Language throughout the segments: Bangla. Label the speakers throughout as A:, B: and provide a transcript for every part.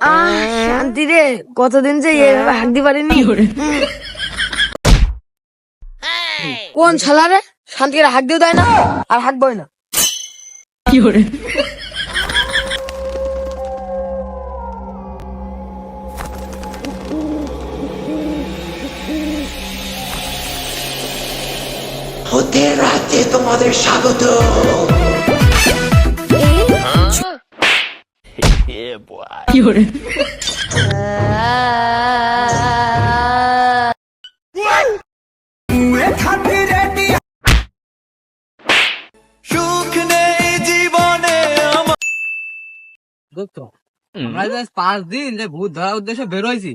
A: শান্তি রে, কতদিন যে এভাবে হাঁটতে পারিনি। কোন শালা রে, শান্তি করে হাঁটতেও দেয় না আর হাঁটবই না।
B: ভূতের রাতে তোমাদের স্বাগত। সুখ নেই জীবনে
C: আমরা 5 দিন যে ভূত ধরার উদ্দেশ্যে বেরোইছি,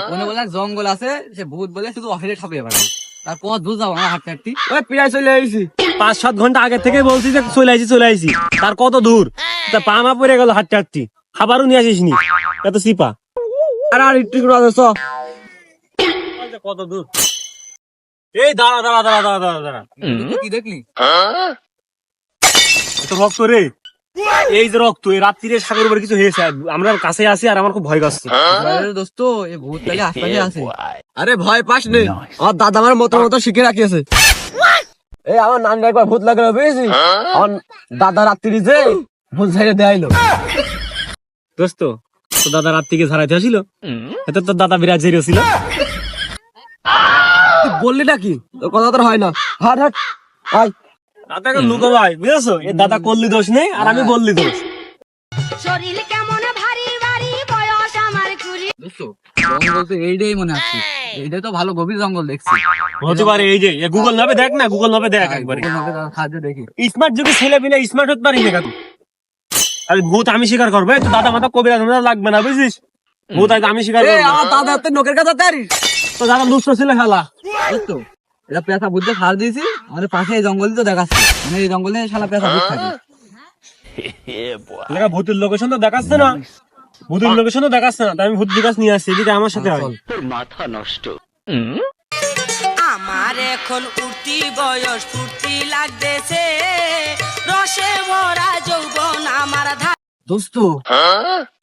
C: কোনো বলে জঙ্গল আছে, সে ভূত বলে শুধু অফিসে ঠাপিয়ে পারে। তারপর দূর যাবো আমরা হাঁটতে হাঁটতে,
D: ওই প্রায় চলে আইছি 5-7 ঘন্টা আগে থেকে বলছি যে চলে আইছি তার কত দূর, তা পা মা পড়ে গেল হাঁটতে হাঁটতে, খাবারও নিয়ে আসিস নি, এত সিপা আর একটু কত দূর। এই দাঁড়া দাঁড়া দাঁড়া দাঁড়া দাঁড়া দাঁড়া,
C: কি দেখলি?
D: তো রক্ত রে, এই যে রক্ত, এই রাত্রিরে সাগর উপরে কিছু হয়েছে, আমরা কাছে আসি আর আমার খুব ভয় করছে।
C: দোস্ত, এই ভূত তাহলে আশপাশে আছে।
D: আরে ভয় পাস নে, আমার দাদা আমার মতো মতো শিখে রাখিয়েছে। এই আমার নানটা একবার ভূত লাগলো বুঝেছিস, আমার দাদা রাত্রি যে ভূত ঝাড়ে দেয়াইলো। দোস্ত, তো দাদা রাত্রিকে ঝাড়াইতে আসিল, এত তোর দাদা বিরাট জেরিও ছিল। তুই বললি নাকি, তোর কথা তো হয় না। হাট হাট আয়, দাদাকে লুকো ভাই, বুঝেছো, এই দাদা করলি দোষ নেই আর আমি বললি দোষ।
A: শরীর কেমন ভারী ভারী, বয়স আমার কুড়ি।
C: দোস্ত, জঙ্গল তো এইটাই মনে আছে, এইটাই তো ভালো গভীর জঙ্গল দেখছি।
D: হতে পারে, এই যে গুগল ম্যাপে দেখ না, গুগল ম্যাপে দেখ একবারে।
C: খাদ্য দেখি
D: স্মার্ট যুগে ছেলে পেলে স্মার্ট হতে পারি না। আরে ভূত আমি স্বীকার করবো, তো দাদা মাথা কবিরাজ লাগবে না বুঝিস, ভূত আগে আমি স্বীকার করবো। আমার দাদা তো নোকের কাছে তারি, তো দাদা দুষ্ট ছিল খেলা।
C: দোস্ত, এটা পেঁচা বুঝতে ফাল দিয়েছি, আমাদের পাশে এই জঙ্গলই তো দেখাচ্ছে, মানে এই জঙ্গলে শালা পেঁচা ভূত থাকে।
D: ভূতের লোকেশন তো দেখাচ্ছে না, ভূতের লোকেশন তো দেখাচ্ছে না, তাই আমি ভূত বিকাশ নিয়ে আসছি, এদিকে আমার সাথে হয়।
B: মাথা নষ্ট।
E: আমার এখন উঠতি বয়স, ফুর্তি লাগতেছে, রসে ভরা যৌবন আমার।
D: দোস্ত,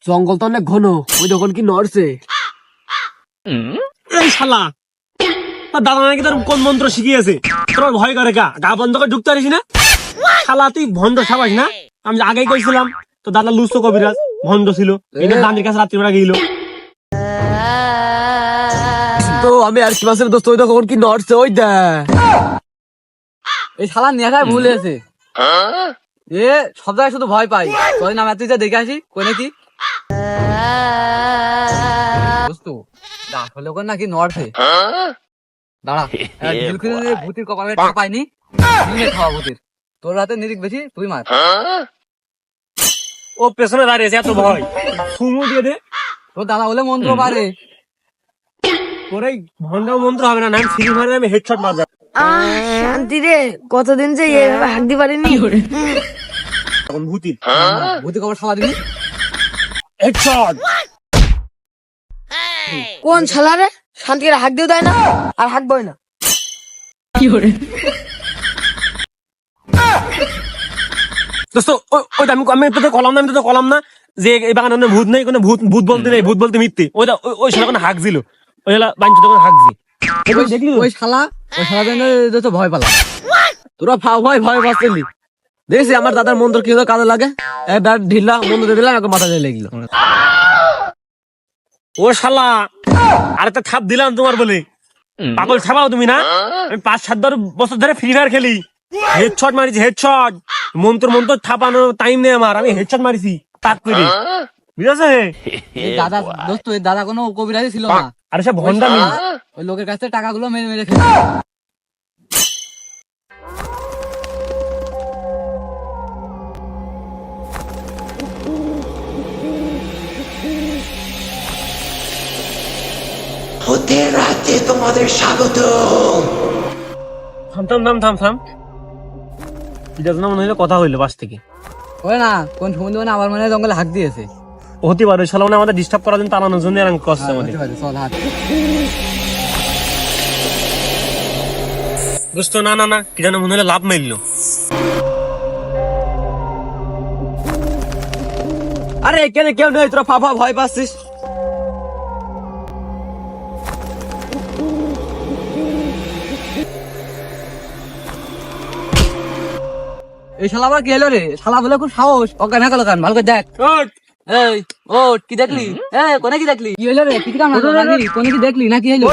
D: জঙ্গল তো অনেক ঘন, ওই যখন কি নড়ছে। এই শালা, তোর দাদা নাকি তোর কোন মন্ত্র শিখিয়েছে, তোর ভয় করে গা বন্ধ করে ঢুকতে পারিস না। শালা তুই ভণ্ড সাবাস না, আমি আগেই কইছিলাম তো দাদা লুস্ত কবিরাজ ভণ্ড ছিল, এটা দাদির কাছে রাত্রিবেলা গেল। তো আমি আর কি মাসের দোস্ত, ওই তখন কি নড়ছে, ওই দা
C: এই শালা নেখায় ভুল হয়েছে, এ সব জায়গায় শুধু ভয় পাই। তোর নাম এত দেখে আসি কই নাকি দোস্ত, আসলে ওখানে নাকি নড়ছে। দাঁড়া, ভূতির কপালে পাইনি, খাওয়া ভূতির, তোর রাতে নিরিক বেশি, তুই মার।
D: ও পেছনে দাঁড়িয়েছে, এত ভয় সুমু দিয়ে দে।
C: তোর দাদা বলে মন্ত্র পারে,
D: তোর এই ভণ্ড মন্ত্র হবে না, আমি ফ্রি ফায়ারে আমি হেডশট মারব।
A: শান্তি রে, কতদিন যে এভাবে হাঁটতে পারিনি।
D: এখন ভূতি
C: ভূতি কপাল সারা দিবি,
D: হেডশট।
A: কোন শালা রে, শান্তি করে হাঁটতেও দেয় না আর হাঁটবই না।
D: দোস্ত, ওইটা আমি তোদের কলাম না যে এই বাগানে ভূত নেই, কোনো ভূত বলতে নেই, ভূত বলতে মিথ্যে। ওইটা ওই শালা কোনো হাঁক ছিল, ওই শালা বাঞ্চিত করে হাঁক জি। দেখলি
C: ওই শালা জন্য তো ভয় পেলাম।
D: তোরা ভয় পাচ্ছিলি, দেখছি আমার দাদার মন্ত্র কি কাজে লাগে, ঢিলা মন্ত্র দিলাম, এখন মাথা দিয়ে লেগেছিল। ও শালা, আরেকটা থাপ দিলাম তোমার বলে, পাগল ছাপাও তুমি না। আমি 5-7 বছর ধরে ফ্রি ফায়ার খেলি, হেডশট মারিছি, হেডশট। মন্ত্র থাপানো টাইম নেই আমার, আমি হেডশট মারিছি তাক করে, বুঝেছে।
C: দাদা দোস্ত, এই দাদা কোনো কবিরাজি ছিল না,
D: আর সে ভন্ডামি,
C: ওই লোকের কাছে টাকাগুলো মেরে মেরে খেয়ে।
B: ভূতের রাতে তোমাদের স্বাগত।
D: থাম, এটা তো না মনে হইলো কথা হইলো বাস থেকে।
C: ওই না, কোন সমুদ্র মানে আমার মনে হয় জঙ্গলে হাঁক দিয়েছে।
D: হতে পারে, শালা মানে আমাদের ডিস্টার্ব করার জন্য, তাড়ানোর জন্য এরকম করছে আমাদের।
C: চল হাঁট।
D: বুঝতো না কি যেন মনে হলো লাভ মারলো। আরে এখানে কেউ নেই, তোরা ফাফা ভয় পাচ্ছিস।
C: এই শালা আবার কি এলো রে? শালা বলে খুব সাহস, অজ্ঞান হয়ে গেল কেন? ভালো করে দেখ। এই ওট, কি দেখলি? কোনে কি দেখলি? কি হলো রে? কি কাম নাকি? কোনে কি দেখলি না কি হলো?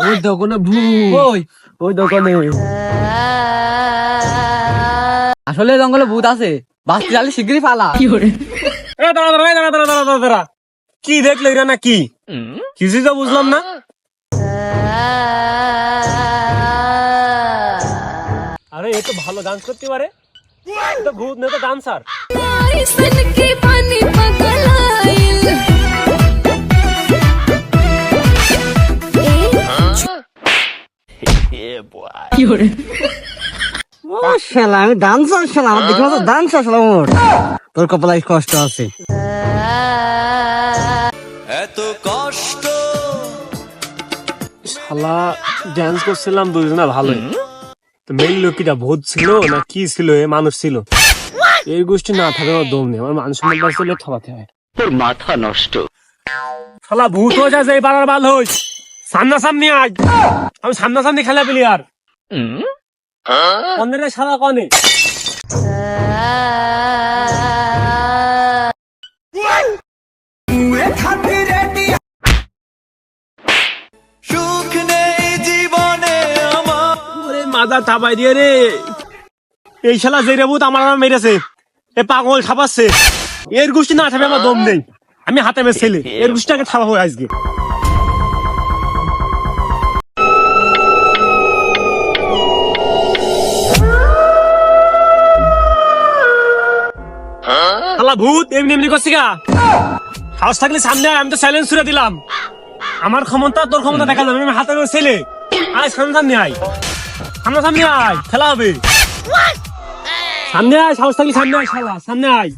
D: ওই দোকানে ভূত,
C: ওই
D: ওই দোকানে।
C: আসলে জঙ্গলে ভূত আছে, বাস্তি জালি শিগগিরই পালা।
D: দাঁড়া, কি দেখলে এরা না কি? কিছুই তো বুঝলাম না। আরে এ তো ভালো ডান্স করতে পারে, এ তো ভূত না, তো ডান্সার।
C: আমি ডান্সার শালা, আমার দেখে ডান্সার শালা। মোর তোর কপালে কষ্ট আছে।
B: এত কষ্ট
D: শালা ডান্স করছিলাম দুজনা ভালোই, তো মেইন লোকটা ভূত ছিল না কি ছিল, এ মানুষ ছিল। এই গোষ্ঠী না থাকে আমার দম নেই, আমার মানুষ সম্মান ছিল থামাতে হয়।
B: তোর মাথা নষ্ট।
D: শালা ভূত হয়ে যায়, এই পাড়ার বাল হইস। সামনাসামনি আজ আমি সামনাসামনি খেলা পেলি আর অন্যের শালা কনে।
B: সুখ নেই জীবনে আমার।
D: ওরে মাথা থাপাই দিয়ে রে, এই শালা যে ভূত আমার মেরেছে, এ পাগল ছাপাচ্ছে। এর গোষ্ঠী না থাকবে আমার দম নেই, আমি হাতে মেরে ছেলে, এর গোষ্ঠীটাকে থাপাবো আজকে। শালা ভূত এমনি এমনি করছি গা, সাহস থাকলে সামনে আয়, আমি তো চ্যালেঞ্জ ছুড়ে দিলাম। আমার ক্ষমতা তোর ক্ষমতা দেখা যাবে, আমি হাতে মেরে ছেলে। আয় সামনে আয়, সামনে আয়, খেলা হবে। সামনে আয়, সাহস থাকলে সামনে আয়, শালা সামনে আয়।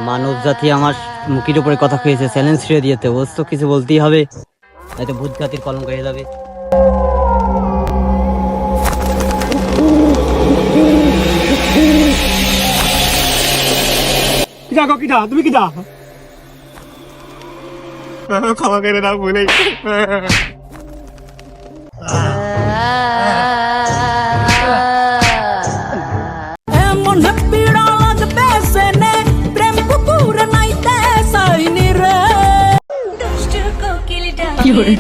F: মানব জাতি আমার মুখের উপরে কথা খেয়েছে, চ্যালেঞ্জ ছেড়ে দিয়েতে ওর তো কিছু বলতেই হবে, হয়তো ভূত জাতির কলঙ্ক হয়ে যাবে।
D: কিটা গো, কিটা তুমি, কিটা ক্ষমা করে দাও বলে।
E: এমন পীড়া লাগবে সেনে, প্রেম কুকুর নাইতে সাইনি রে। দুষ্ট কোকিল ডাকে রে,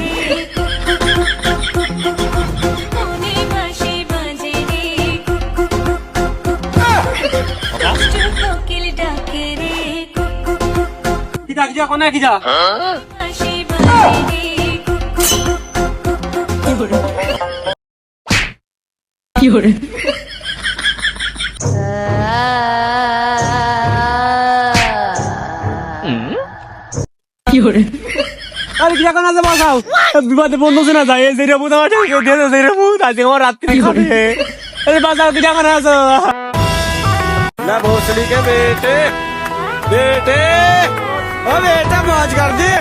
E: মনে বাঁশি বাজে রে, দুষ্ট কোকিল ডাকে রে,
D: কিটা কিটা কোনে কিটা
E: বাঁশি বাজে রে।
D: আরে কিটা কোনে আছে বাসাও, বিবাদে বন্ধ না যায়। এই যে ভূত আমার দিয়ে যে ভূত আজকে আমার রাত্রি খাবে। এই বাসাও কিটা কোনে আছো? না ভোসলি के बेटे बेटे ओ बेटा मौज कर दे।